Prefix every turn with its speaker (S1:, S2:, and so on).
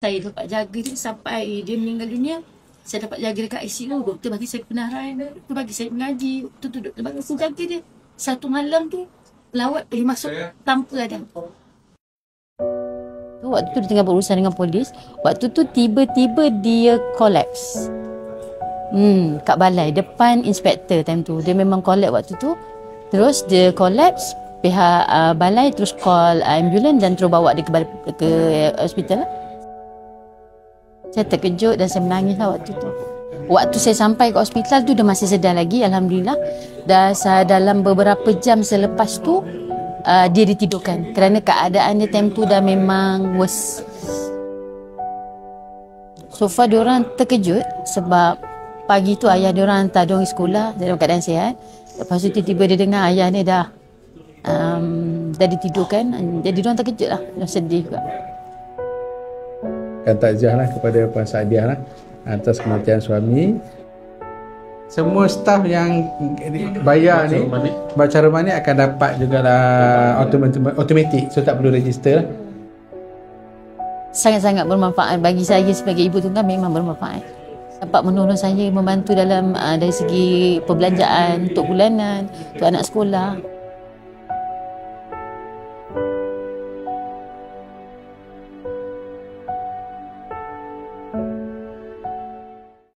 S1: Saya dapat jaga dia sampai dia meninggal dunia. Saya dapat jaga dekat ICU. Doktor bagi saya kebenaran. Doktor bagi saya mengaji. Waktu tu doktor bagi saya jaga dia. Satu malam tu, pelawat pergi masuk tanpa ada. Waktu tu dia tengah berurusan dengan polis. Waktu tu tiba-tiba dia collapse. Kat balai, depan inspektor time tu. Dia memang collapse waktu tu. Terus dia collapse. Pihak balai terus call ambulans dan terus bawa dia ke hospital. Saya terkejut dan saya menangis lah waktu tu. Waktu saya sampai ke hospital tu dia masih sedar lagi, Alhamdulillah. Dan dalam beberapa jam selepas tu dia ditidurkan kerana keadaan dia time tu dah memang worse. So far diorang terkejut sebab pagi tu ayah diorang hantar diorang pergi sekolah dalam keadaan sihat. Lepas tu tiba-tiba dia dengar ayah ni dah ditidurkan. Jadi diorang terkejut lah, diorang sedih juga.
S2: Kan takziah lah kepada Puan Saadiah lah atas kematian suami. Semua staf yang bayar ni baca rumah ni akan dapat jugalah automatik, so tak perlu register lah.
S1: Sangat-sangat bermanfaat bagi saya sebagai ibu tunggal, memang bermanfaat. Dapat menolong saya, membantu dalam dari segi perbelanjaan untuk bulanan, untuk anak sekolah.